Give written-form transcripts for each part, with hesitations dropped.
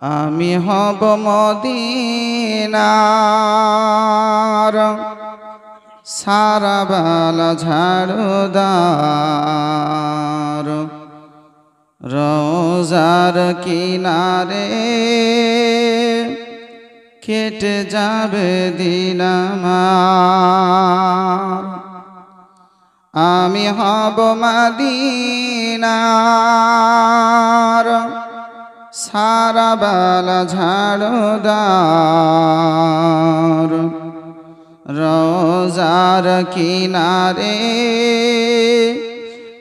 আমি হব মদিনার সারা বেলা ঝাড়ুদার, রোজার কিনারে কেটে যাবে দিন আমার। আমি হব মদিনার সারা বেলা ঝাড়ুদার, রোজার কিনারে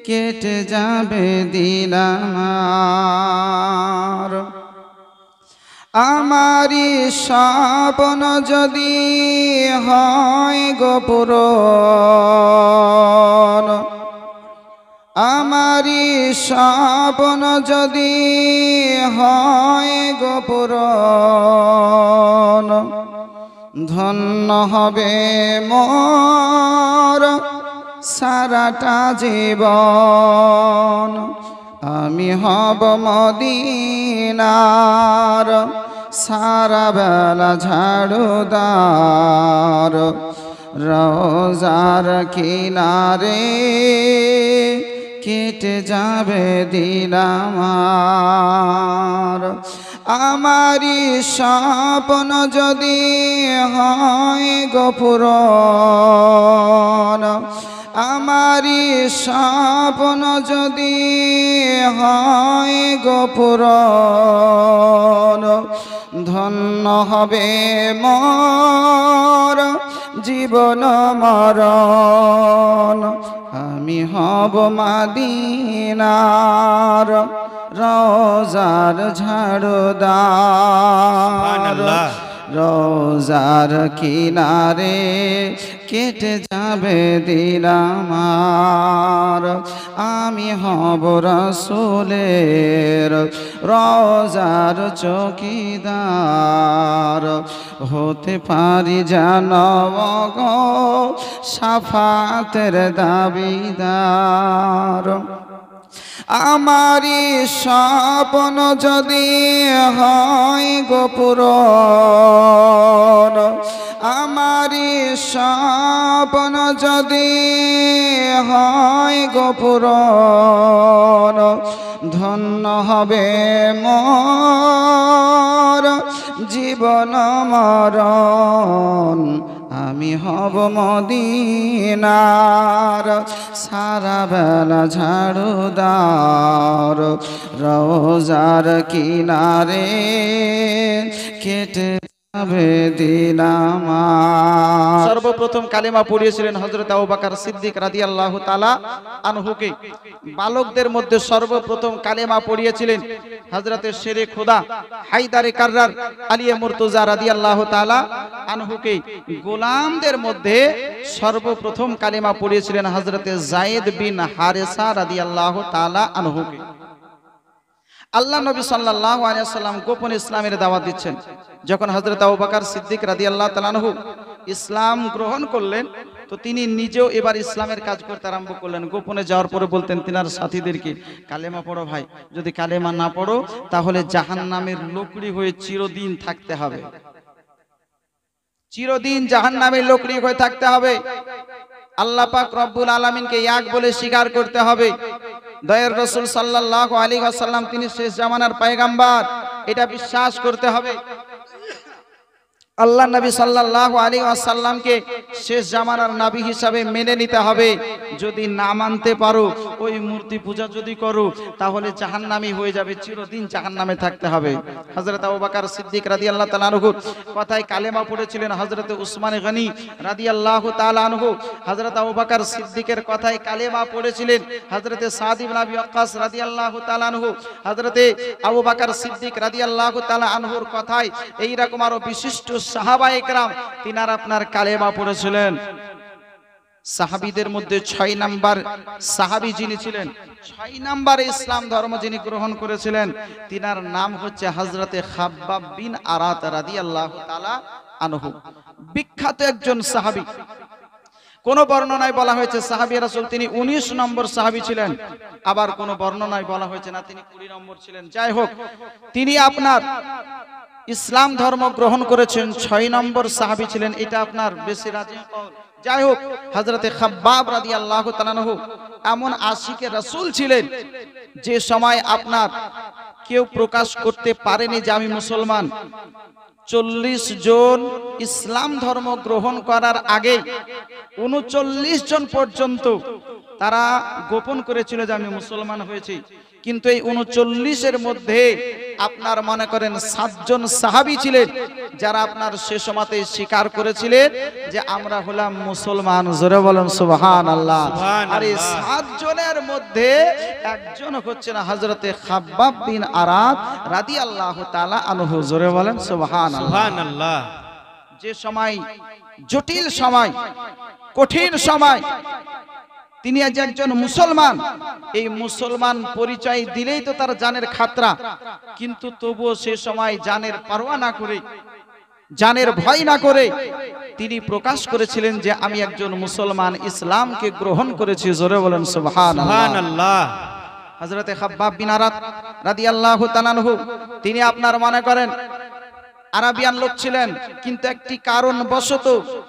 কেটে যাবে দিন আমার। আমারি স্বপ্ন যদি হয় গো পূরণ, আমারি স্বপ্ন যদি হয় গো পূরণ, ধন্য হবে মোর সারাটা জীবন। আমি হব মদিনার সারা বেলা ঝাড়ুদার, রোজার কিনারে কেটে যাবে দিন আমার। আমারি স্বপ্ন যদি হয় গো পূরণ, আমারি স্বপ্ন যদি হয় গো পূরণ, ধন্য হবে মোর জীবন মরণ। আমি হব মদিনার রোজার ঝাড়ুদার, রোজার কিনারে কেটে যাবে দিন আমার। আমি হব রাসূলের রোজার চৌকিদার, হতে পারি জানব গো শাফাতের দাবিদার। আমারি স্বপ্ন যদি হয় গো পূরণ, আমারি স্বপ্ন যদি হয় গো পূরণ, ধন্য হবে মোর জীবন মরণ। আমি হব মদিনার সারা বেলা ঝাড়ুদার, রোজার কিনারে কেটে যাবে দিন আমার। সর্বপ্রথম কালেমা পড়িয়েছিলেন হযরত আবু বকর সিদ্দিক রাদিয়াল্লাহু তাআলা আনহুকে। বালকদের মধ্যে সর্বপ্রথম কালেমা পড়িয়েছিলেন হযরতে শেরে খোদা হায়দারে কাররার আলিয়ে মুর্তজা রাদিয়াল্লাহু তাআলা আনহুকে। গোলামদের মধ্যে সর্বপ্রথম কালেমা পড়িয়েছিলেন হযরতে যায়েদ বিন হারেসা রাদিয়াল্লাহু তাআলা আনহুকে। আল্লাহ নবী সাল্লাল্লাহু আলাইহি ওয়াসাল্লাম গোপন ইসলামের দাওয়াত দিচ্ছেন। যখন হযরত আবু বকর সিদ্দিক রাদিয়াল্লাহু তাআলা আনহু ইসলাম গ্রহণ করলেন, তো তিনি নিজেও এবার ইসলামের কাজ করতে আরম্ভ করলেন। গোপনে যাওয়ার পরে বলতেন তিনার সাথীদেরকে, কালেমা পড়ো ভাই, যদি কালেমা না পড়ো তাহলে জাহান্নামের লোকড়ি হয়ে চিরদিন থাকতে হবে, চিরদিন জাহান্নামের লোকড়ি হয়ে থাকতে হবে। আল্লাহ পাক রব্বুল আলামিনকে এক বলে স্বীকার করতে হবে। দয়ার রাসূল সাল্লাল্লাহু আলাইহি ওয়াসাল্লাম তিনি শেষ জামানার পয়গম্বর, এটা বিশ্বাস করতে হবে। আল্লাহ নবী সাল্লাল্লাহু আলাইহি ওয়াসাল্লামকে শেষ জামানার নবী হিসাবে মেনে নিতে হবে। যদি না মানতে পারো, ওই মূর্তি পূজা যদি করো, তাহলে জাহান্নামী হয়ে যাবে, চিরদিন জাহান্নামে থাকতে হবে। হযরত আবু বকর সিদ্দিক রাদিয়াল্লাহু তাআলা আনহু কথায় কালেমা পড়েছিলেন হযরত উসমান গনি রাদিয়াল্লাহু তাআলা আনহু। হযরত আবু বকর সিদ্দিকের কথায় কালেমা পড়েছিলেন হযরত সাদ ইবনে আবি ওয়াক্কাস রাদিয়াল্লাহু তাআলা আনহু। হযরত আবু বকর সিদ্দিক রাদিয়াল্লাহু তাআলা আনহুর কথায় এই রকম আরো বিশিষ্ট সাহাবায়ে কেরাম তিনারা আপনার কালেমা পড়েছিলেন। সাহাবীদের মধ্যে ৬ নাম্বার সাহাবী যিনি ছিলেন, ৬ নম্বরে ইসলাম ধর্ম যিনি গ্রহণ করেছিলেন, তিনার নাম হচ্ছে হযরতে খাব্বাব বিন আরাত রাদিয়াল্লাহু তাআলা আনহু। বিখ্যাত একজন সাহাবী। কোন বর্ণনায় বলা হয়েছে সাহাবী রাসূল তিনি ১৯ নম্বর সাহাবী ছিলেন, আবার কোন বর্ণনায় বলা হয়েছে না তিনি ২০ নম্বর ছিলেন। যাই হোক, তিনি আপনার ইসলাম ধর্ম গ্রহণ করেছেন 6 নম্বর সাহাবী ছিলেন, এটা আপনার বেশি রাজি কওল। যাই হোক, হযরতে খাব্বাব রাদিয়াল্লাহু তাআলা আনহু এমন আশিকে রাসূল ছিলেন যে সময় আপনার কেউ প্রকাশ করতে পারেনি যে আমি মুসলমান। 40 জন ইসলাম ধর্ম গ্রহণ করার আগে 39 জন পর্যন্ত তারা গোপন করেছিল যে আমি মুসলমান হয়েছি। কিন্তু এই 39-এর মধ্যে আপনার মনে করেন 7 জন সাহাবী ছিলেন যারা আপনার সে সময়তে স্বীকার করেছিলেন যে আমরা হলাম মুসলমান। জোরে বলেন সুবহানাল্লাহ। আর এই 7 জনের মধ্যে একজন হচ্ছেন হযরতে খাব্বাব বিন আরাদ রাদিয়াল্লাহু তাআলা আনহু। জোরে বলেন সুবহানাল্লাহ। যে সময় জটিল সময়, কঠিন সময়, তিনি আজ একজন মুসলমান, এই মুসলমান পরিচয় দিলেই তো তার জানের খাতরা, কিন্তু তবুও সে সময় জানের পারোয়া না করে, জানের ভয় না করে তিনি প্রকাশ করেছিলেন যে আমি একজন মুসলমান, ইসলামকে গ্রহণ করেছি। জোরে বলেন সুবহানাল্লাহ। হযরতে খাব্বাব বিন আরাদ রাদিয়াল্লাহু তাআলা আনহু তিনি আপনার মনে করেন আরাবিয়ান লোক ছিলেন, কিন্তু একটি কারণবশত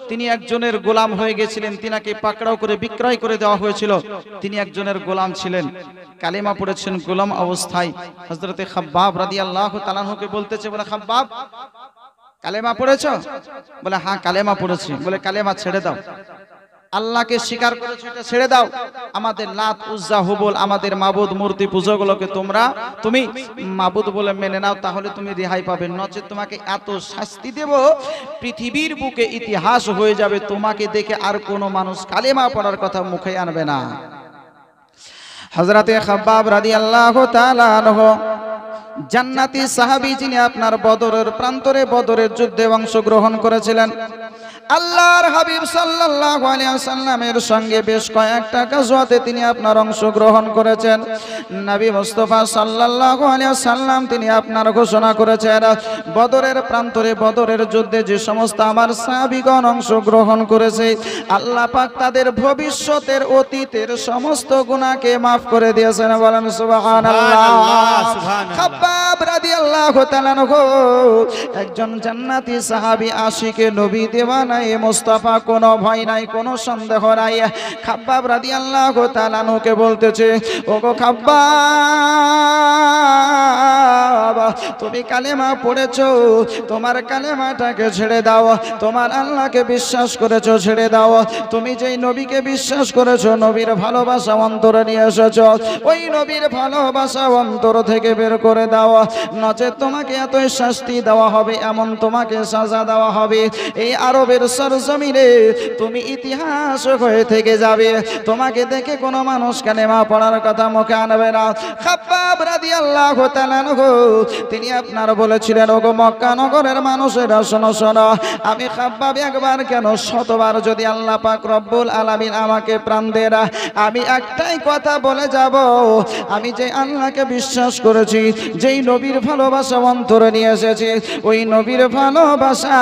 তিনি একজনের গোলাম হয়ে গেছিলেন, তিনাকে পাকড়াও করে বিক্রয় করে দেওয়া হয়েছিল। তিনি একজনের গোলাম ছিলেন, কালেমা পড়েছেন গোলাম অবস্থায়। হযরতে খাব্বাব রাদিয়াল্লাহু তাআলা আনহুকে বলতেছে, বলে খাব্বাব কালেমা পড়েছো? বলে হ্যাঁ কালেমা পড়েছি। বলে কালেমা ছেড়ে দাও, আল্লাহকে স্বীকার করেছো এটা ছেড়ে দাও, আমাদের লাত উজ্জা হুবল আমাদের মাবুদ মূর্তি পূজাগুলোকে তুমি মাবুদ বলে মেনে নাও, তাহলে তুমি রেহাই পাবে, নচেত তোমাকে এত শাস্তি দেব পৃথিবীর বুকে ইতিহাস হয়ে যাবে, তোমাকে দেখে আর কোনো মানুষ কালেমা পড়ার কথা মুখে আনবে না। হযরতে খাব্বাব রাদিয়াল্লাহু তাআলা আনহু জান্নাতি সাহাবী, যিনি আপনার বদরের প্রান্তরে বদরের যুদ্ধে অংশগ্রহণ করেছিলেন। আল্লাহর হাবিব সাল্লাল্লাহু আলাইহি ওয়াসাল্লামের সঙ্গে বেশ কয়েকটা গাজওয়াতে তিনি আপনার অংশগ্রহণ করেছেন। নবী মুস্তাফা সাল্লাল্লাহু আলাইহি ওয়াসাল্লাম তিনি আপনার ঘোষণা করেছেন, বদরের প্রান্তরে বদরের যুদ্ধে যে সমস্ত আমার সাহাবীগণ অংশগ্রহণ করেছে, আল্লাহ পাক তাদের ভবিষ্যতের অতীতের সমস্ত গুনাহকে maaf করে দিয়েছেন। বলেন সুবহানাল্লাহ। খাব্বাব রাদিয়াল্লাহু তাআলা আনহু একজন জান্নাতি সাহাবী, আশিকে নবী, দেওয়ানা মুস্তাফা, কোনো ভয় নাই, কোনো সন্দেহ নাই। খাব্বাব রাদিয়াল্লাহু তাআলা আনহুকে বলতেছে, ওগো খাব্বাব তুমি কালেমা পড়েছো, তোমার কালেমাটাকে ছেড়ে দাও, তোমার আল্লাহকে বিশ্বাস করেছো ছেড়ে দাও, তুমি যেই নবীকে বিশ্বাস করেছো, নবীর ভালোবাসা অন্তরে নিয়ে এসেছো, ওই নবীর ভালোবাসা অন্তর থেকে বের করে দাও, নচেত তোমাকে এত শাস্তি দেওয়া হবে, এমন তোমাকে সাজা দেওয়া হবে, এই আরবের সরজমিনে তুমি ইতিহাস হয়ে থেকে যাবে, তোমাকে দেখে কোনো মানুষ কালেমা পড়ার কথা মুখে আনবে না। খাব্বাব রাদিয়াল্লাহু তাআলা আনহু তিনি আপনার বলেছিলেন, ওগো মক্কা নগরের মানুষেরা শোনো শোনো, আমি খাব্বাব একবার কেন শতবার যদি আল্লাহ পাক রব্বুল আলামিন আমাকে প্রাণ দেন, আমি একটাই কথা বলে যাব, আমি যে আল্লাহকে বিশ্বাস করেছি, যেই নবীর ভালোবাসা অন্তরে নিয়ে এসেছি, ওই নবীর ভালোবাসা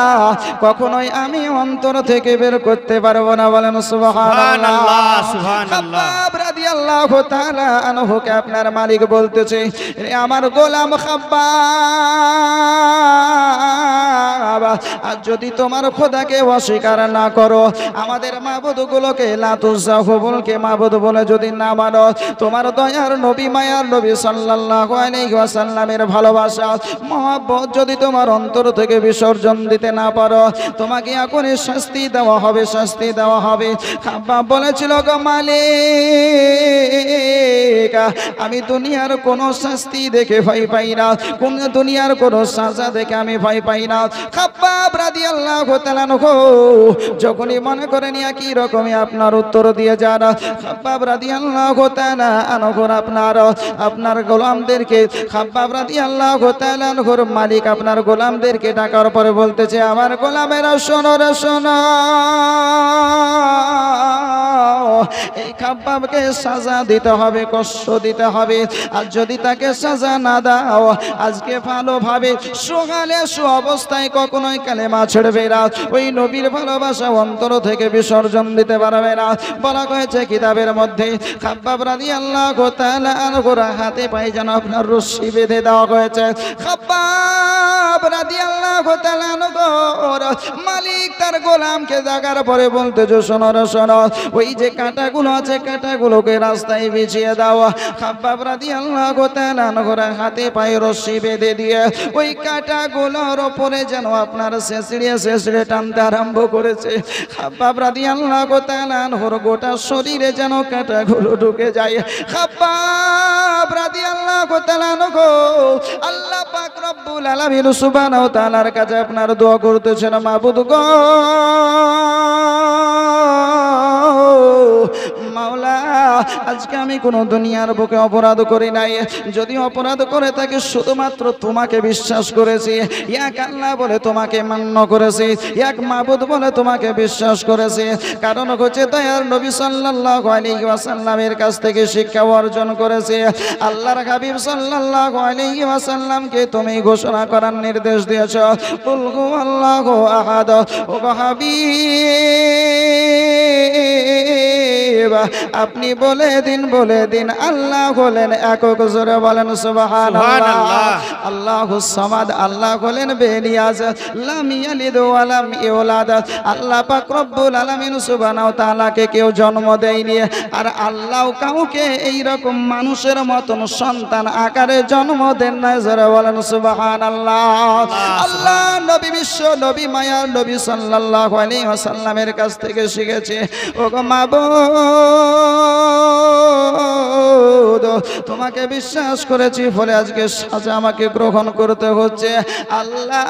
কখনোই আমি অন্তর থেকে বের করতে পারবো না। বলেন সুবহানাল্লাহ। খাব্বাব রাদিয়াল্লাহু তাআলা আনহুকে আপনার মালিক বলতেছে, রে আমার গোলাম খাব্বাব, আর যদি তোমার খোদাকে অস্বীকার না করো, আমাদের মাবুদগুলোকে লাত উজ্জা হুবলকে মাবুদ বলে যদি না মানো, তোমার দয়ার নবী মায়ার নবী সাল্লাল্লাহু আলাইহি ওয়াসাল্লামের ভালোবাসা মহব্বত যদি তোমার অন্তর থেকে বিসর্জন দিতে না পারো, তোমাকে এখনই শাস্তি দেওয়া হবে, শাস্তি দেওয়া হবে। খাব্বাব বলেছিল, গো মালিক, আমি দুনিয়ার কোনো শাস্তি দেখে ভয় পাই না, কোন দুনিয়ার কোনো সাজা দেখে আমি ভয় পাই না। খাব্বাব রাদিয়াল্লাহু তাআলা আনহু যখনই মনে করেন একই রকমই আপনার উত্তর দিয়ে যান, খাব্বাব রাদিয়াল্লাহু তাআলা আনহু আপনার গোলামদেরকে, খাব্বাব রাদিয়াল্লাহু তাআলা আনহুর মালিক আপনার গোলামদেরকে ডাকার পরে বলতেছে, আমার গোলামেরা শোনো রে শোনো, এই খাব্বাবকে সাজা দিতে হবে, কষ্ট দিতে হবে, আর যদি তাকে সাজা না দাও, আজকে ভালোভাবে সকালে অবস্থায় কখনোই কালেমা ছেড়বে না, ওই নবীর ভালোবাসা অন্তর থেকে বিসর্জন দিতে পারবে না। বলা হয়েছে কিতাবের মধ্যে, খাব্বাব রাদিয়াল্লাহু তাআলা আনহুর হাতে পায়ে যেন আপনার রশি বেঁধে দেওয়া হয়েছে। খাব্বাব রাদিয়াল্লাহু তাআলা মালিক তার গোলামকে দেখার পরে বলতেছে শোনো রে শোনো, ওই যে কাঁটাগুলো আছে কাঁটাগুলোকে রাস্তায় বিছিয়ে দাও। খাব্বাব রাদিয়াল্লাহু তাআলা হাতে পায়ে রশি বেঁধে দিয়ে ওই কাঁটাগুলোর উপরে যেন আপনার শেষড়ে টানতে আরম্ভ করেছে। খাব্বাব রাদিয়াল্লাহু তাআলা গোটা শরীরে যেন কাঁটাগুলো ঢুকে যায়। খাব্বাব রাদিয়াল্লাহু তাআলা আল্লাহ পাক রব্বুল আলামিন সুবহানাহু ওয়া তাআলার কাছে আপনার দোয়া করতেছেন, মাবুদ গো মাওলা, আজকে আমি কোনো দুনিয়ার বুকে অপরাধ করি নাই, যদি অপরাধ করে থাকি শুধুমাত্র তোমাকে বিশ্বাস করেছি, এক আল্লাহ বলে তোমাকে মান্য করেছি, এক মাবুদ বলে তোমাকে বিশ্বাস করেছি। কারণ হচ্ছে দয়ার নবী সাল্লাল্লাহু আলাইহি ওয়াসাল্লামের কাছ থেকে শিক্ষা অর্জন করেছি। আল্লাহর হাবিব সাল্লাল্লাহু আলাইহি ওয়াসাল্লামকে তুমি ঘোষণা করার নির্দেশ দিয়েছো, কুল হুয়াল্লাহু আহাদ। ও হাবিব আপনি বলে দিন আল্লাহ হলেন একক, জোরে বলেন সুবহানাল্লাহ। আল্লাহুস সামাদ, আল্লাহ হলেন বেনিয়াজ, লাম ইয়ালিদ ওয়া লাম ইউলাদ। আল্লাহ পাক রব্বুল আলামিন সুবহানাহু ওয়া তাআলাকে কেউ জন্ম দেয়নি, আর আল্লাহ কাউকে এই রকম মানুষের মতন সন্তান আকারে জন্ম দেন না, জোরে বলেন সুবহানাল্লাহ। আল্লাহ নবী বিশ্ব নবী মায়া নবী সাল্লাল্লাহু আলাইহি ওয়াসাল্লামের কাছ থেকে শিখেছে, ওগো মাবুদ তোমাকে বিশ্বাস করেছি ফলে আজকে সাজা আমাকে গ্রহণ করতে হচ্ছে। আল্লাহ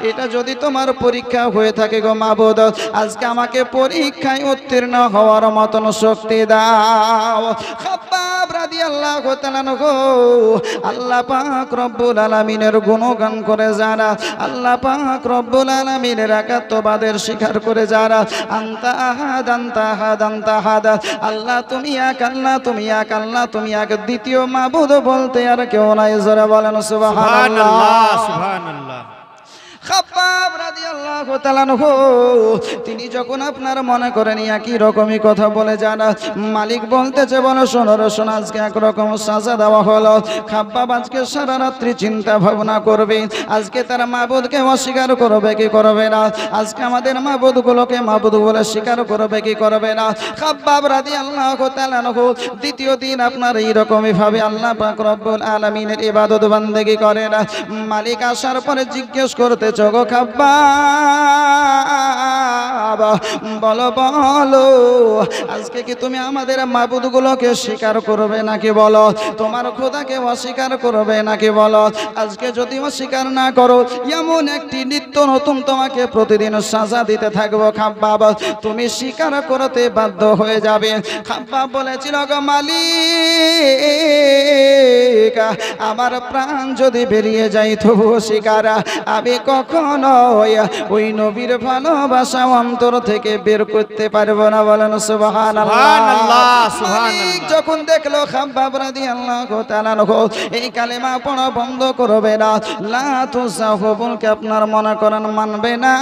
এটা যদি তোমার পরীক্ষা হয়ে থাকে গো মাবুদ, আজকে আমাকে পরীক্ষায় উত্তীর্ণ হওয়ার মতন শক্তি দাও। খাব্বাব রাদিয়াল্লাহু তাআলা আল্লাহ পাক রব্বুল আলামিনের গুণগান করে যারা, আল্লাহ পাক রব্বুল আলামিনের একাত্মবাদের স্বীকার করে যারা, আনতা আহাদ আনতা আহাদ আনতা আহাদ, আল্লাহ তুমি এক, আল্লাহ তুমি এক, আল্লাহ তুমি এক, দ্বিতীয় মাবুদ বলতে আর কেউ নাই, জোরে বলেন সুবহানাল্লাহ সুবহানাল্লাহ। খাব্বাব রাদিয়াল্লাহু তাআলা তিনি যখন আপনার মনে করেন একই রকমই কথা বলে যান, মালিক বলতেছে বলো শোনো রে শোনো, আজকে একরকম সাজা দেওয়া হলো। খাব্বাব আজকে সারা রাত্রি চিন্তা ভাবনা করবে, আজকে তার মাবুদকে অস্বীকার করবে কি করবে না, আজকে আমাদের মাবুদগুলোকে মাবুদ বলে স্বীকার করবে কি করবে না। খাব্বাব রাদিয়াল্লাহু তাআলা দ্বিতীয় দিন আপনার এইরকমই ভাবে আল্লাহ পাক রব্বুল আলামিনের ইবাদত বান্দেগি করে না। মালিক আসার পরে জিজ্ঞেস করতে জগো খাব্বাব বলো বলো আজকে কি তুমি আমাদের মাবুদগুলোকে স্বীকার করবে নাকি বলো, তোমার খোদাকে অস্বীকার করবে নাকি বলো। আজকে যদি অস্বীকার না করো এমন একটি নিত্য নতুন তোমাকে প্রতিদিন সাজা দিতে থাকবো খাব্বাব, তুমি স্বীকার করতে বাধ্য হয়ে যাবে। খাব্বাব বলেছিল গো মালিক আমার প্রাণ যদি বেরিয়ে যায় তবুও স্বীকার আমি কখনো ওই নবীর ভালোবাসা অন্তর থেকে বের করতে পারবো না, বলেন সুবহানাল্লাহ সুবহানাল্লাহ। যখন দেখলো খাব্বাব রাদিয়াল্লাহু তাআলা এই কালেমা পড়া বন্ধ করবে না, লা তুসাহুবুলকে আপনার মনে করেন মানবে না,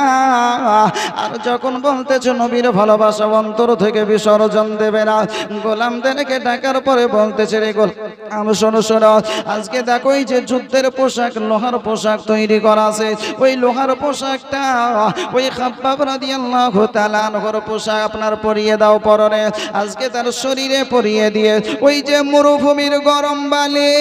আর যখন বলতেছে নবীর ভালোবাসা অন্তর থেকে বিসর্জন দেবে না, গোলামদেরকে ডাকার পরে বলতেছে রে গোলাম শোনো শোনো, আজকে দেখো এই যে যুদ্ধের পোশাক লোহার পোশাক তৈরি করা আছে, ওই লোহার পোশাকটা ওই খাব্বাব রাদিয়াল্লাহু তাআলা আনহুর পোশাক আপনার পরিয়ে দাও পরনে। আজকে তার শরীরে পরিয়ে দিয়ে ওই যে মরুভূমির গরম বালি,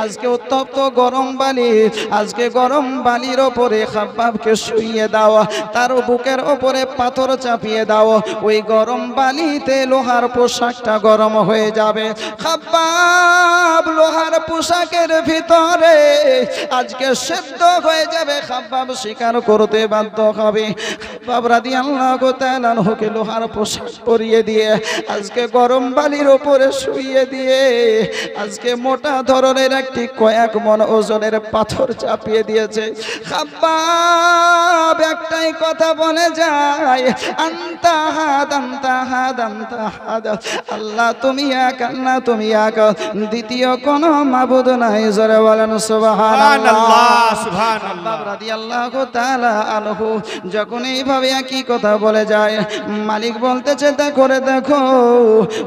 আজকে উত্তপ্ত গরম বালি, আজকে গরম বালির ওপরে খাব্বাবকে শুইয়ে দাও, তার বুকের ওপরে পাথর চাপিয়ে দাও, ওই গরম বালিতে লোহার পোশাকটা গরম হয়ে যাবে। খাব্বাব লোহার পোশাকের ভিতরে আজকে সেদ্ধ হয়ে যাবে, খাব্বাব স্বীকার করতে বাধ্য হবে। খাব্বাব রাদিয়াল্লাহু তাআলা আনহুকে লোহার পোশাক পরিয়ে দিয়ে আজকে গরম বালির উপরে শুইয়ে দিয়ে আজকে মোটা ধরনের একটি কয়েক মণ ওজনের পাথর চাপিয়ে দিয়েছে। খাব্বাব একটাই কথা বলে যায়, আনতা আহাদ আনতা আহাদ আনতা আহাদ, আল্লাহ তুমি এক, আল্লাহ তুমি এক, দ্বিতীয় কোনো মাবুদ নাই, জোরে বলেন সুবহানাল্লাহ সুবহানাল্লাহ। রাদিয়াল্লাহু তাআলা আনহু যখন এইভাবে ভাবে একই কথা বলে যায়। মালিক বলতেছে দেখো রে দেখো,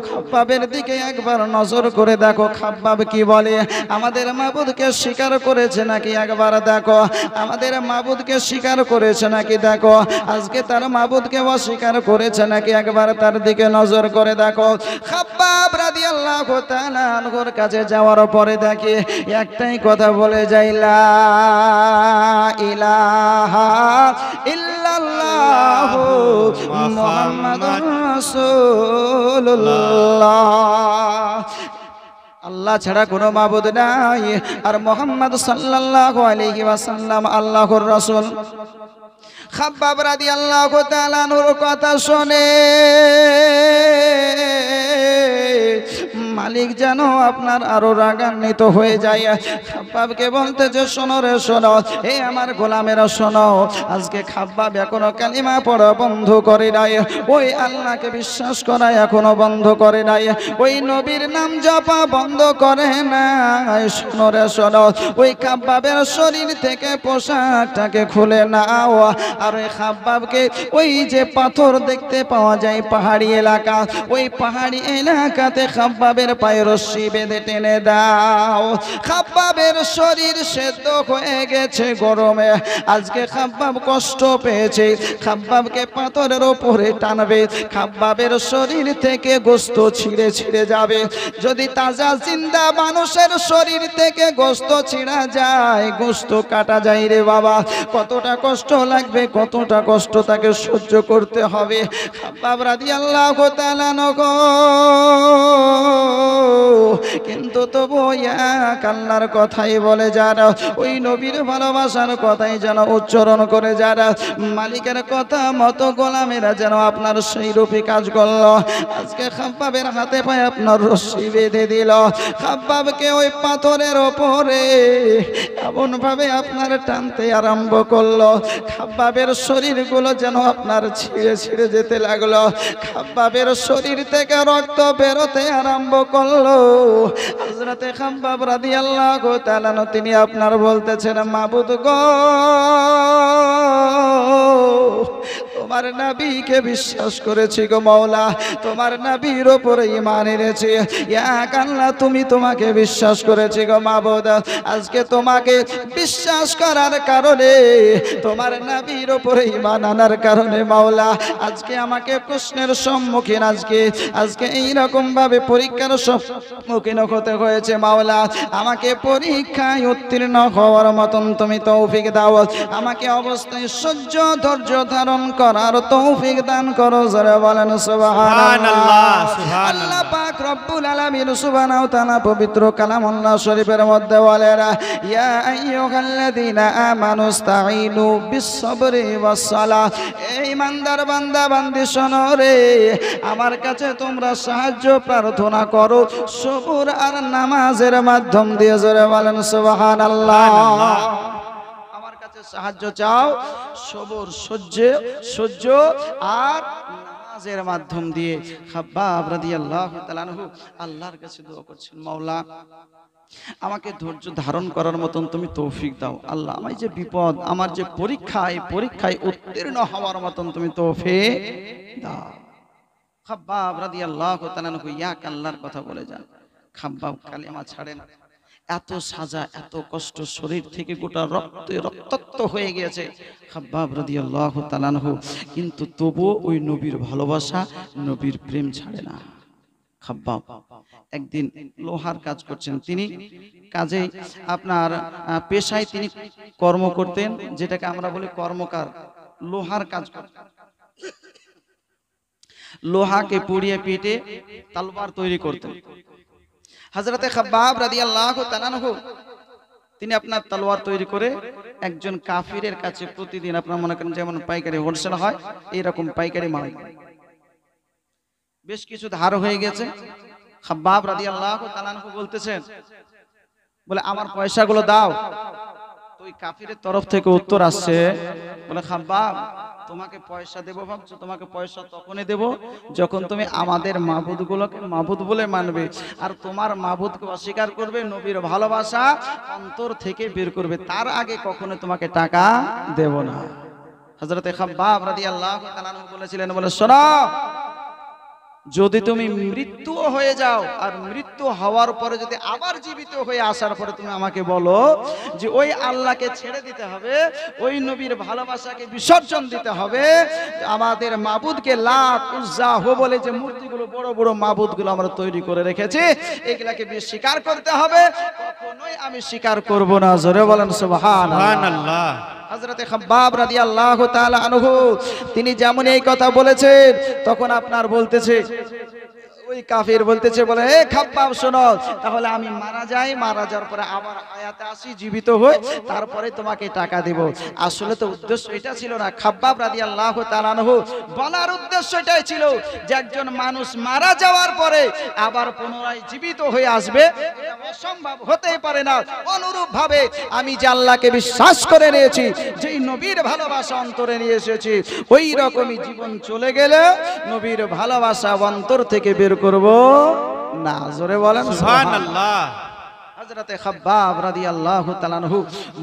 খাব্বাবের দিকে একবার নজর করে দেখো খাব্বাব কি বলে। আমাদের মাবুদকে স্বীকার করেছে নাকি একবার দেখো, আমাদের মাবুদকে স্বীকার করেছে নাকি দেখো, আজকে তার মাবুদকে অস্বীকার করেছে নাকি একবার তার দিকে নজর করে দেখো। খাব্বাব রাদিয়াল্লাহু তাআলা আনহুর কাছে যাওয়ার পরে দেখি একটাই কথা বলে যায়, লা ইলাহা ইল্লাল্লাহু মুহাম্মাদুর রাসূলুল্লাহ। আল্লাহ ছাড়া কোনো মাবুদ নাই, আর মুহাম্মদ সাল্লাল্লাহু আলাইহি ওয়াসাল্লাম আল্লাহর রাসূল। খাব্বাব রাদিয়াল্লাহু তাআলা আনহুর কথা শুনে মালিক যেন আপনার আরো রাগান্বিত হয়ে যায়। খাব্বাবকে বলতে যে শোনো রে শোনো, এই আমার গোলামেরা শোনো, আজকে খাব্বাব এখনো কালিমা পড়া বন্ধ করে নাই, ওই আল্লাহকে বিশ্বাস করা এখনো বন্ধ করে নাই, ওই নবীর নাম জপা বন্ধ করে নাই। শোনো রে শোনো, ওই খাব্বাবের শরীর থেকে পোশাকটাকে খুলে নাও, আর ওই খাব্বাবকে ওই যে পাথর দেখতে পাওয়া যায় পাহাড়ি এলাকা, ওই পাহাড়ি এলাকাতে খাব্বাবের পায়ে রশি বেঁধে টেনে দাও। খাব্বাবের শরীর সেদ্ধ হয়ে গেছে গরমে, আজকে খাব্বাব কষ্ট পেয়েছে, খাব্বাবকে পাথরের উপরে টানবে, খাব্বাবের শরীর থেকে গোশত ছিঁড়ে ছিঁড়ে যাবে। যদি তাজা জিন্দা মানুষের শরীর থেকে গোশত ছিঁড়া যায়, গোশত কাটা যায় রে বাবা, কতটা কষ্ট লাগবে, কতটা কষ্ট তাকে সহ্য করতে হবে। খাব্বাব রাদিয়াল্লাহু তাআলা নগো, কিন্তু তবু এক আল্লাহর কথাই বলে যারা, ওই নবীর ভালোবাসার কথাই যেন উচ্চারণ করে যারা, মালিকের কথা মতো গোলামেরা যেন আপনার সেই রূপে কাজ করলো। আজকে খাব্বাবের হাতে পায়ে আপনার রশি বেঁধে দিল, খাব্বাবকে ওই পাথরের ওপরে এমন ভাবে আপনার টানতে আরম্ভ করলো, খাব্বাবের শরীরগুলো যেন আপনার ছিঁড়ে ছিঁড়ে যেতে লাগলো, খাব্বাবের শরীর থেকে রক্ত বেরোতে আরম্ভ করলো। হযরতে খাব্বাব রাদিয়াল্লাহু তাআলা তিনি আপনার বলতেছেন, মাবুদ গো, তোমার নবীকে বিশ্বাস করেছি গো মাওলা, তোমার নবীর উপরে ঈমান এনেছি, এক আল্লাহ তুমি তোমাকে বিশ্বাস করেছি গো মাবুদ। আজকে তোমাকে বিশ্বাস করার কারণে, তোমার নবীর উপরে ঈমান আনার কারণে মাওলা, আজকে আমাকে প্রশ্নের সম্মুখীন, আজকে এইরকম ভাবে পরীক্ষার সম্মুখীন হতে হয়েছে মাওলা। আমাকে পরীক্ষায় উত্তীর্ণ হওয়ার মতন তুমি তৌফিক দাও, আমাকে অবস্থায় সহ্য ধৈর্য ধারণ করার তৌফিক দান করো। জোরে বলেন সুবহানাল্লাহ। আল্লাহ পাক রব্বুল আলামিন সুবহানাহু ওয়া তাআলা পবিত্র কালামুল্লাহ শরীফের মধ্যে বলেন, ইয়া আইয়ুহাল্লাযীনা আমানুস্তাঈনু বিস-সাবরি ওয়াস-সালাহ। এই ইমানদার বান্দা বান্দি শোনো রে, আমার কাছে তোমরা সাহায্য প্রার্থনা করো সবর আর নামাজের মাধ্যম দিয়ে। জোরে বলেন সুবহানাল্লাহ। আমার কাছে সাহায্য চাও সবর সহ্য আর নামাজের মাধ্যম দিয়ে। খাব্বাব রাদিয়াল্লাহু তাআলা আনহু আল্লাহর কাছে দোয়া করছেন, মাওলা আমাকে ধৈর্য ধারণ করার মতন তুমি তৌফিক দাও। আল্লাহ আমার যে বিপদ, আমার যে পরীক্ষা, এই পরীক্ষায় উত্তীর্ণ হওয়ার মতন তুমি তৌফিক দাও। খাব্বাব রাদিয়াল্লাহু তাআলা আনহু এক আল্লাহর কথা বলে যান। খাব্বাব কালেমা ছাড়েন, এত সাজা এত কষ্ট, শরীর থেকে গোটা রক্তাক্ত হয়ে গিয়েছে খাব্বাব রাদিয়াল্লাহু তাআলা আনহু, কিন্তু তবুও ওই নবীর ভালোবাসা, নবীর প্রেম ছাড়ে না। খাব্বাব একদিন লোহার কাজ করছেন, তিনি কাজে আপনার পেশায় তিনি কর্ম করতেন, যেটাকে আমরা বলি কর্মকার, লোহার কাজ করতেন। লোহাকে পুড়িয়ে পিটে তলোয়ার তৈরি করতেন। হযরতে খাব্বাব রাদিয়াল্লাহু তাআলা আনহু তিনি আপনার তলোয়ার তৈরি করে একজন কাফিরের কাছে প্রতিদিন, আপনার মনে করেন যেমন পাইকারি হোলসেল হয়, এইরকম পাইকারি মাল বেশ কিছু ধার হয়ে গেছে। খাব্বাব রাদিয়াল্লাহু তাআলা আনহু বলতেছেন, বলে আমার পয়সাগুলো দাও। তো ওই কাফিরের তরফ থেকে উত্তর আসছে, বলে খাব্বাব তোমাকে পয়সা দেবো ভাবছো, তোমাকে পয়সা তখনই দেবো যখন তুমি আমাদের মাবুদগুলোকে মাবুদ বলে মানবে, আর তোমার মাবুদকে অস্বীকার করবে, নবীর ভালোবাসা অন্তর থেকে বের করবে, তার আগে কখনো তোমাকে টাকা দেব না। হযরতে খাব্বাব রাদিয়াল্লাহু তাআলা আনহু বলেছিলেন, বলে শোনো, যদি তুমি মৃত্যু হয়ে যাও আর মৃত্যু হওয়ার পরে যদি আবার জীবিত হয়ে আসার পরে তুমি আমাকে বলো যে ওই আল্লাহকে ছেড়ে দিতে হবে, ওই নবীর ভালোবাসাকে বিসর্জন দিতে হবে, আমাদের মাবুদকে লাত উজ্জা হুবলে যে মূর্তিগুলো বড় বড় মাবুদগুলো আমরা তৈরি করে রেখেছি এগুলাকে স্বীকার করতে হবে, কখনোই আমি স্বীকার করব না। জোরে বলেন সুবহানাল্লাহ। হযরতে খাব্বাব রাদিয়াল্লাহু তাআলা আনহু তিনি যেমন এই কথা বলেছেন, তখন আপনার বলতেছে ওই কাফির বলতেছে, বলে হে খাব্বাব শোনো, তাহলে আমি মারা যাই, মারা যাওয়ার পরে আবার হায়াতে আসি, জীবিত হই, তারপরে তোমাকে টাকা দেব। আসলে তো উদ্দেশ্য এটা ছিল না। খাব্বাব রাদিয়াল্লাহু তাআলা আনহু বলার উদ্দেশ্য এটাই ছিল যে একজন মানুষ মারা যাওয়ার পরে আবার পুনরায় জীবিত হয়ে আসবে, এটা অসম্ভব, হতেই পারে না। অনুরূপ ভাবে আমি যে আল্লাহকে বিশ্বাস করে নিয়েছি, যেই নবীর ভালোবাসা অন্তরে নিয়ে এসেছি, ওই রকমই জীবন চলে গেলে নবীর ভালোবাসা অন্তর থেকে বের করব না। জোরে বলেন সুবহানাল্লাহ। হযরতে খাব্বাব রাদিয়াল্লাহু তাআলা আনহু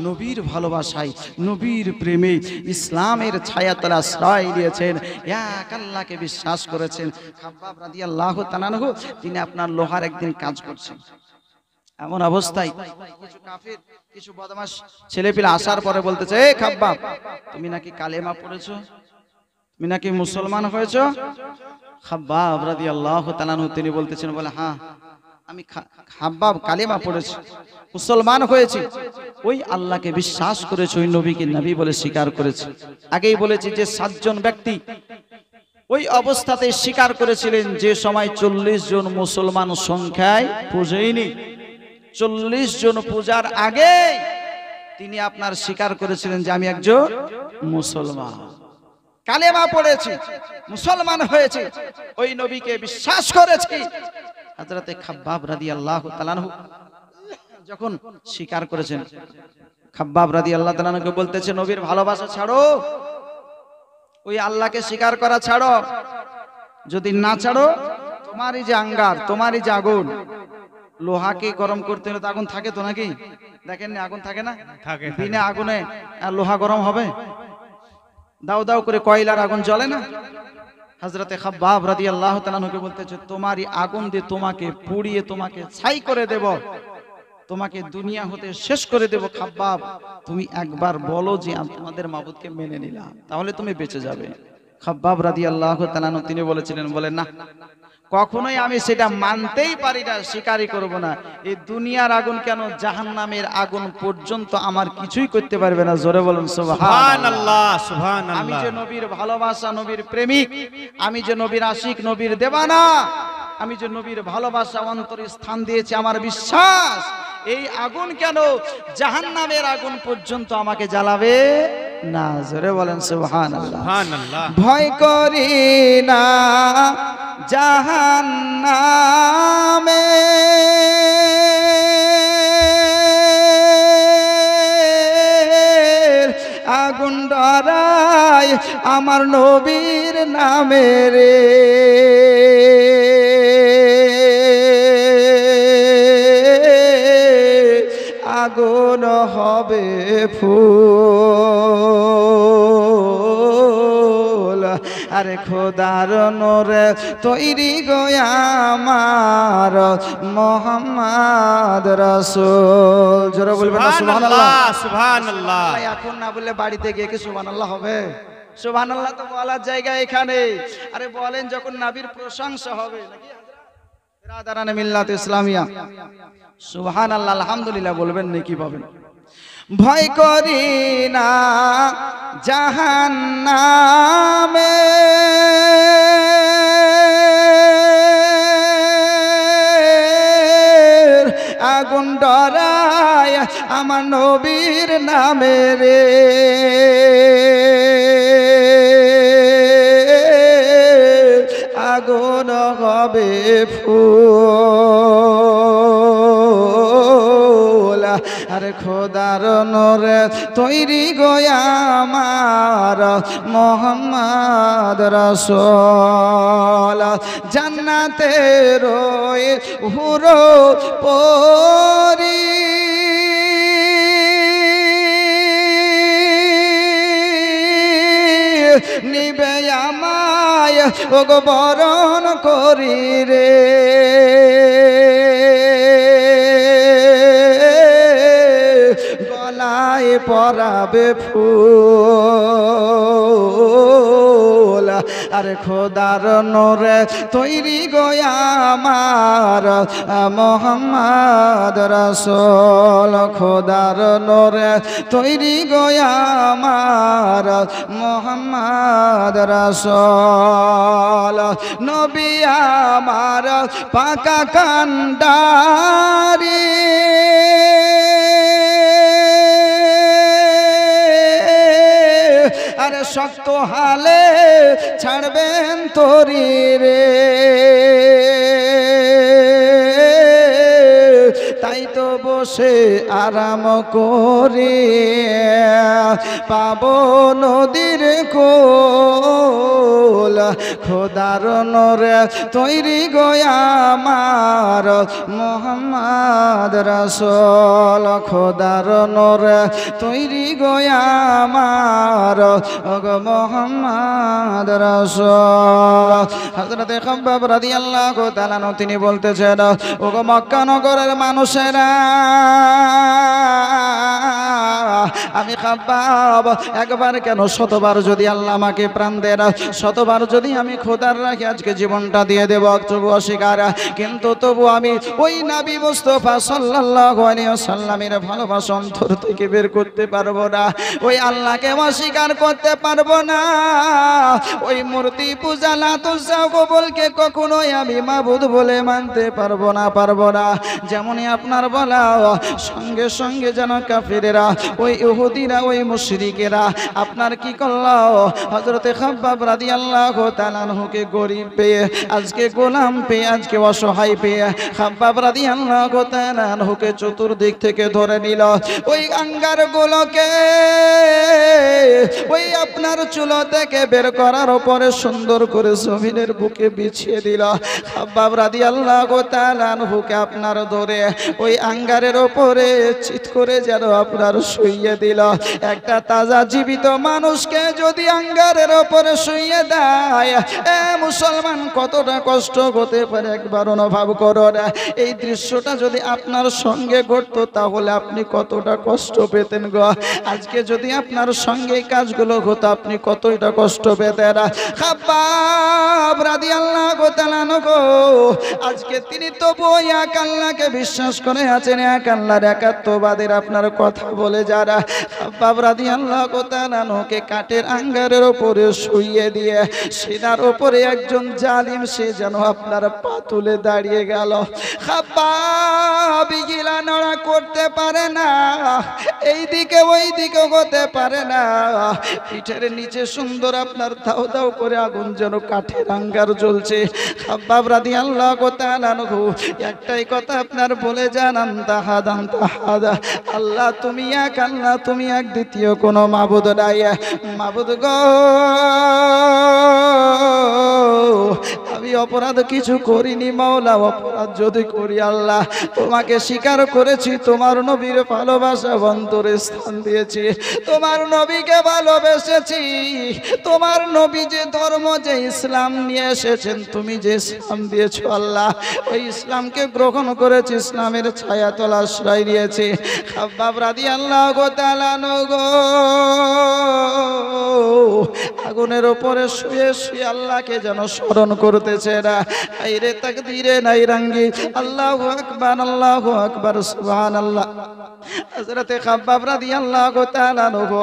নবীর ভালোবাসায়, নবীর প্রেমে ইসলামের ছায়াতলে আশ্রয় নিয়েছেন, এক আল্লাহকে বিশ্বাস করেছেন। খাব্বাব রাদিয়াল্লাহু তাআলা আনহু তিনি আপনার লোহার একদিন কাজ করছেন, এমন অবস্থায় কিছু কাফির, কিছু বদমাশ ছেলেপিলে আসার পরে বলতেছে, এ খাব্বাব, তুমি নাকি কালেমা পড়েছো, তুমি নাকি মুসলমান হয়েছো? খাব্বাব রাদিয়াল্লাহু তাআলা আনহু তিনি বলতেছেন, বলে হ্যাঁ, আমি খাব্বাব কালেমা পড়েছি, মুসলমান হয়েছি, ওই আল্লাহকে বিশ্বাস করেছি, ওই নবীকে নবী বলে স্বীকার করেছি। আগেই বলেছি যে 7 জন ব্যক্তি ওই অবস্থাতে স্বীকার করেছিলেন, যে সময় 40 জন মুসলমান সংখ্যায় পূজেইনি, 40 জন পূজার আগে তিনি আপনার স্বীকার করেছিলেন যে আমি একজন মুসলমান, কালেমা পড়েছি, মুসলমান হয়েছি, ওই নবীকে বিশ্বাস করেছি। হযরতে খাব্বাব রাদিয়াল্লাহু তাআলা আনহু যখন স্বীকার করেছেন, খাব্বাব রাদিয়াল্লাহু তাআলা আনহুকে বলতেছে, নবীর ভালোবাসা ছাড়ো, ওই আল্লাহকে স্বীকার করা ছাড়ো, যদি না ছাড়ো তোমারই যে আঙ্গার, তোমারই যে আগুন, লোহাকে গরম করতে হলে তো আগুন থাকে তো নাকি? দেখেন না আগুন থাকে না? বিনা আগুনে লোহা গরম হবে? দাও দাও করে কয়লার আগুন জ্বলে না? হযরতে খাব্বাব রাদিয়াল্লাহু তাআলা আনহুকে বলতেছে, তোমারই আগুন দিয়ে তোমাকে পুড়িয়ে তোমাকে ছাই করে দেব, তোমাকে দুনিয়া হতে শেষ করে দেব। খাব্বাব, তুমি একবার বলো যে আমাদের মাবুদকে মেনে নিলাম, তাহলে তুমি বেঁচে যাবে। খাব্বাব রাদিয়াল্লাহু তাআলা আনহু তিনি বলেছিলেন, বলে না, কখনোই আমি সেটা মানতেই পারি না, স্বীকারই করব না। এই দুনিয়ার আগুন কেন, জাহান্নামের আগুন পর্যন্ত আমার কিছুই করতে পারবে না। জোরে বলুন সুবহানাল্লাহ। সুবহানাল্লাহ। আমি যে নবীর ভালোবাসা, নবীর প্রেমিক, আমি যে নবীর আশিক, নবীর দেওয়ানা, আমি যে নবীর ভালোবাসা অন্তরে স্থান দিয়েছি, আমার বিশ্বাস এই আগুন কেন জাহান্নামের আগুন পর্যন্ত আমাকে জ্বালাবে না। জোরে বলেন সুবহানাল্লাহ। সুবহানাল্লাহ। ভয় করি না জাহান্নামে, আগুন ডরায় আমার নবীর নামে রে, আগুন হবে ফুল, আরে খোদার নূরে তৈরি গো আমার মুহাম্মদ রাসূল। জোরে বলবেন সুবহানাল্লাহ। সুবহানাল্লাহ। এখন না বললে বাড়িতে গিয়ে কি সুবহানাল্লাহ হবে? সুবহানাল্লাহ তো বলার জায়গা এখানে। আরে বলেন যখন নবীর প্রশংসা হবে নাকি বিরাদারানে মিল্লাত ইসলামিয়া, সুবহানাল্লাহ আলহামদুলিল্লাহ বলবেন নেকি পাবেন। ভয় করি না জাহান্নামে, আগুন ডরায় আমার নবীর নামে রে, আগুন হবে ফুল, আরে খোদার নূরে তৈরি গো আমার মুহাম্মদ রাসূল। জান্নাতের হুর পরি ওগো বরণ করি রে গলায় পরাবে ফুল আরে খোদার নূরে তৈরি গো আমার মোহাম্মদ রাসূল খোদার নূরে তৈরি গো আমার মোহাম্মদ রাসূল নবী আমার পাকা কান্ডারি আরে শক্ত হালে ছাড়বেন তরি রে তাই তো বসে আরাম করে পাবো নদীর কোল খোদার নূরে তৈরি গো আমার মোহাম্মদ রাসূল খোদার নূরে তৈরি গো আমার ওগো মোহাম্মদ রাসূল হযরত খাব্বাব রাদিয়াল্লাহু তাআলা তিনি বলতেছেন ওগো মক্কা নগরের মানুষেরা আমি খাব্বাব একবার কেন শতবার যদি আল্লাহ আমাকে প্রাণ দেন শতবার যদি আমি খোদার রাখি আজকে জীবনটা দিয়ে দেব তবু অস্বীকার কিন্তু তবু আমি ওই নবী মুস্তাফা সাল্লাল্লাহু আলাইহি ওয়াসাল্লামের ভালোবাসা অন্তর থেকে বের করতে পারবো না ওই আল্লাহকে অস্বীকার করতে পারবো না ওই মূর্তি পূজা লাতুজা কবুলকে কখনোই আমি মাবুদ বলে মানতে পারবো না যেমনই আপনার বলা সঙ্গে সঙ্গে যেন কাফিরেরা ওই ইহুদিরা ওই মুশরিকেরা আপনার কি করলো হযরতে খাব্বাব রাদিয়াল্লাহু তাআলা আনহুকে গরীব পেয়ে আজকে গোলাম পেয়ে আজকে অসহায় পেয়ে খাব্বাব রাদিয়াল্লাহু তাআলা আনহুকে চতুর্দিক থেকে ধরে নিল ওই আঙ্গার গুলোকে ওই আপনার চুলো থেকে বের করার পরে সুন্দর করে জমিনের বুকে বিছিয়ে দিল খাব্বাব রাদিয়াল্লাহু তাআলা আনহুকে আপনার ধরে ওই আঙ্গারের উপরে চিৎ করে যেন আপনার শুইয়ে দিল একটা তাজা জীবিত মানুষকে যদি আঙ্গারের উপরে শুইয়ে দেয় এ মুসলমান কতটা কষ্ট হতে পারে একবার অনুভব করো না এই দৃশ্যটা যদি আপনার সঙ্গে ঘটতো তাহলে আপনি কতটা কষ্ট পেতেন গো আজকে যদি আপনার সঙ্গে এই কাজগুলো হতো আপনি কতটা কষ্ট পেতেন খাব্বাব রাদিয়াল্লাহু তাআলা আনহু আজকে তিনি তবু এক আল্লাহকে বিশ্বাস করে আছেন এক আল্লাহর একাত্মবাদের আপনার কথা বলে যারা খাব্বাব রাদিয়াল্লাহু তাআলা আনহুকে কাঠের আঙ্গারের উপরে শুইয়ে দিয়ে সিনার উপরে একজন জালিম সে যেন আপনার পা তুলে দাঁড়িয়ে গেল খাব্বাব গিলা নড়া করতে পারে না এই দিকে ওই দিকে হতে পারে না পিঠের নিচে সুন্দর আপনার দাও দাও করে আগুন যেন কাঠের আঙ্গার জ্বলছে খাব্বাব রাদিয়াল্লাহু তাআলা আনহু একটাই কথা আপনার বলে যান আনতাহাদ আল্লাহ তুমি এক আল্লাহ তুমি এক দ্বিতীয় কোনো মাবুদ নাই মাবুদ গো আমি অপরাধ কিছু করিনি মাওলা অপরাধ যদি করি আল্লাহ তোমাকে স্বীকার করেছি তোমার নবীর ভালোবাসা অন্তরে স্থান দিয়েছি তোমার নবীকে ভালোবেসেছি তোমার নবী যে ধর্ম যে ইসলাম নিয়ে এসেছেন তুমি যে ইসলাম দিয়েছো আল্লাহ ওই ইসলামকে গ্রহণ করেছি ইসলামের ছায়া তলা আশ্রয় নিয়েছি খাব্বাব রাদিয়াল্লাহু তাআলা আনহু আগুনের উপরে শুয়ে শুয়ে আল্লাহকে যেন স্মরণ করতেছে না আইরে তাকদীরে নাই রাঙ্গি আল্লাহু আকবার সুবহানাল্লাহ হযরত খাব্বাব রাদিয়াল্লাহু তাআলা আনহু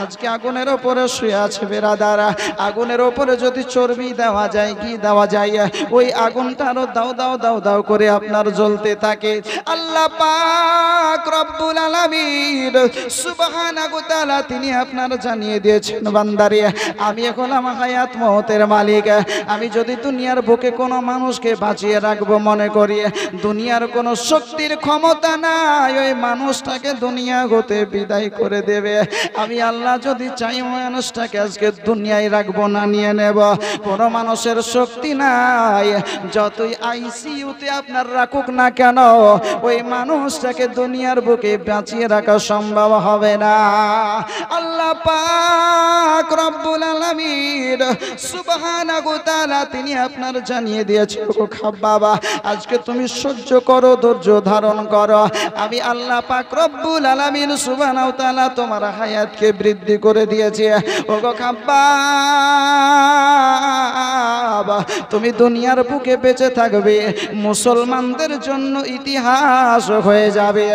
আজকে আগুনের উপরে শুয়ে আছে বেরাদারা আগুনের উপরে যদি চর্বি দেওয়া যায় কি দেওয়া যায় ওই আগুনটা আরো দাও দাও দাও দাও করে আপনার জ্বলতে থাকে আল্লাহ পাক রব্বুল আলামিন সুবহানাহু ওয়া তাআলা তিনি আপনার জানিয়ে দিয়েছেন বান্দারে আমি এখন আমার হায়াত মওতের মালিক আমি যদি দুনিয়ার বুকে কোনো মানুষকে বাঁচিয়ে রাখবো মনে করি দুনিয়ার কোনো শক্তির ক্ষমতা নাই ওই মানুষটাকে দুনিয়া হতে বিদায় করে দেবে আমি আল্লাহ যদি চাই মানুষটাকে আজকে দুনিয়ায় রাখবো না নিয়ে নেব কোনো মানুষের শক্তি নাই যতই আইসিইউতে আপনার রাখুক না কেন ওই মানুষটাকে দুনিয়ার বুকে বাঁচিয়ে রাখা সম্ভব হবে না আল্লাহ পাক রব্বুল আলামিন আলামিন সুবহানাহু ওয়া তাআলা তিনি আপনার জানিয়ে দিয়েছেন ও খাব্বাবা আজকে তুমি সহ্য করো, ধৈর্য ধারণ করো, আমি আল্লাহ পাক রব্বুল আলামিন সুবহানাহু ওয়া তাআলা তোমার হায়াতকে বৃদ্ধি করে দিয়েছে। ও গো খাব্বাব তুমি দুনিয়ার বুকে বেঁচে থাকবে, মুসলমানদের জন্য ইতিহাস হয়ে যাবে।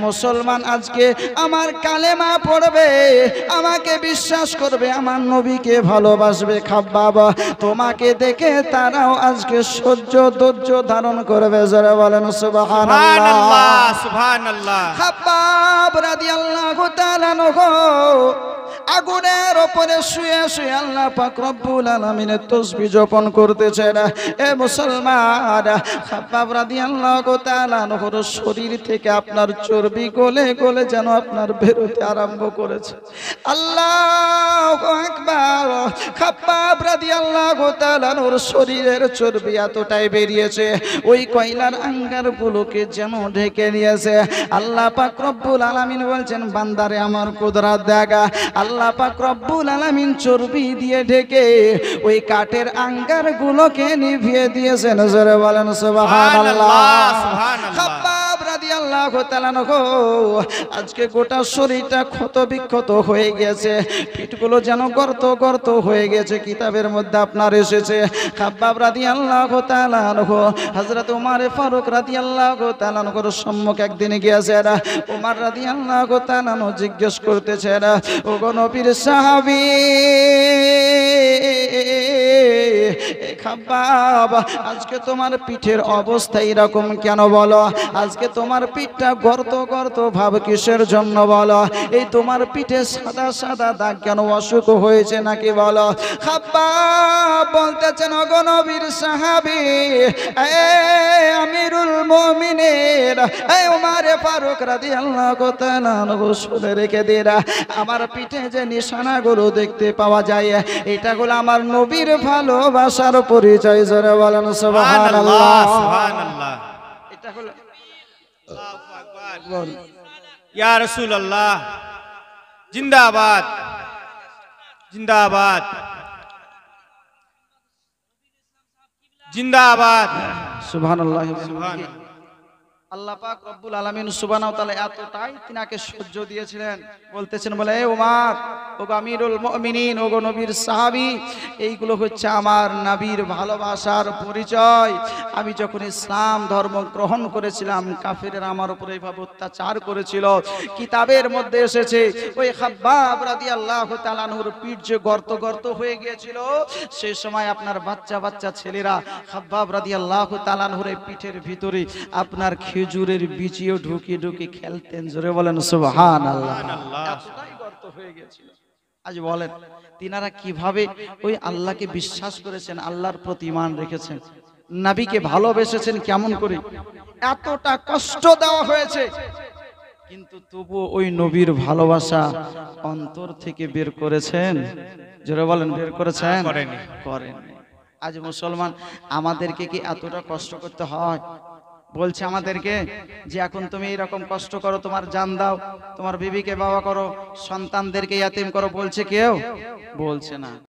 মুসলমান আজকে আমার কালেমা পড়বে, আমাকে বিশ্বাস করবে, আমার নবীকে ভালোবাসবে। খাব্বাব তোমাকে দেখে তারাও আজকে সহ্য ধৈর্য ধারণ করবে। যারা বলেন সুবহানাল্লাহ সুবহানাল্লাহ। খাব্বাব রাদিয়াল্লাহু তাআলা আগুনের উপরে শুয়ে শুয়ে আল্লাহ পাক রব্বুল আলামিনের তাসবিহ জপন করতেছেন। এ মুসলমান, খাব্বাব রাদিয়াল্লাহু তাআলা আনহুর শরীর থেকে আপনার চর্বি গলে গলে যেন আপনার বেরোতে আরম্ভ করেছে। আল্লাহু আকবার। খাব্বাব রাদিয়াল্লাহু তাআলা আনহুর শরীরের চর্বি এতটাই বেরিয়েছে ওই কয়লার আঙ্গারগুলোকে যেন ঢেকে নিয়েছে। আল্লাহ পাক রব্বুল আলামিন বলছেন বান্দারে আমার কুদরত দেখা। আল্লাহ পাক রব্বুল আলামিন চর্বি দিয়ে ঢেকে ওই কাঠের আঙ্গারগুলোকে নিভিয়ে দিয়েছেন। জোরে বলেন সুবহানাল্লাহ সুবহানাল্লাহ। খাব্বাব রাদিয়াল্লাহু তাআলা আজকে গোটা শরীরটা ক্ষত বিক্ষত হয়ে গেছে, পিঠগুলো যেন গর্ত গর্ত হয়ে গেছে। কিতাবের মধ্যে আপনার এসেছে খাব্বাব রাদিয়াল্লাহু তাআলা হযরত ওমর ফারুক রাদিয়াল্লাহু তাআলা সম্মুখে একদিন গিয়েছেন। ওমর রাদিয়াল্লাহু তাআলা জিজ্ঞেস করতেছেন ও গো নবীর সাহাবী খাব্বাব আজকে তোমার পিঠের অবস্থা এরকম কেন বলো? আজকে তোমার পিঠটা গর্ত গর্ত ভাব কিসের জন্য বলো? এই তোমার পিঠে সাদা সাদা দাগ কেন? অসুখ হয়েছে নাকি বলো? খাব্বাব বলতেছেন ও গো নবীর সাহাবী আমিরুল মুমিনিন ওমর ফারুক রাদিয়াল্লাহু তাআলা শুনে রেখে দিরা আমার পিঠে যে নিশানাগুলো দেখতে পাওয়া যায় এটাগুলো আমার নবীর ভালোবাসার পরিচয়। জোরে বলেন সুবহানাল্লাহ সুবহানাল্লাহ। এটা হলো আল্লাহু আকবার। ইয়া রাসূলুল্লাহ জিন্দাবাদ জিন্দাবাদ জিন্দাবাদ সুবহানাল্লাহ সুবহানাল্লাহ। আল্লাহ পাক রব্বুল আলামিন সুবহানাহু ওয়া তাআলা এতটাই তিনাকে সহ্য দিয়েছিলেন, বলতেছেন বলে এ ওমর ও গো আমিরুল মুমিনিন ও গো নবীর সাহাবী এইগুলো হচ্ছে আমার নবীর ভালোবাসার পরিচয়। আমি যখন ইসলাম ধর্ম গ্রহণ করেছিলাম কাফেররা আমার উপরে এইভাবে অত্যাচার করেছিল। কিতাবের মধ্যে এসেছে ওই খাব্বাব রাদিয়াল্লাহু তাআলা আনহুর পিঠ যে গর্ত গর্ত হয়ে গিয়েছিল সেই সময় আপনার বাচ্চা বাচ্চা ছেলেরা খাব্বাব রাদিয়াল্লাহু তাআলা আনহুর পিঠের ভিতরে আপনার খেজুরের বীজও ঢুকি ঢুকি খেলতেন। জোরে বলেন সুবহানাল্লাহ। এতটাই গর্ত হয়ে গিয়েছিল। আজ বলেন তিনারা কিভাবে ওই আল্লাহকে বিশ্বাস করেছেন, আল্লাহর প্রতি ঈমান রেখেছেন, নবীকে ভালোবেসেছেন কেমন করে? এতটা কষ্ট দেওয়া হয়েছে কিন্তু তবুও ওই নবীর ভালোবাসা অন্তর থেকে বের করেছেন। জোরে বলেন বের করেছেন? করেননি। আজ মুসলমান আমাদেরকে কি এতটা কষ্ট করতে হয়? বলছে আমাদেরকে যে এখন তুমি এরকম কষ্ট করো, তোমার জান দাও, তোমার বিবিকে বাবা করো, সন্তানদেরকে ইয়াতিম করো, বলছে কেউ? বলছে না।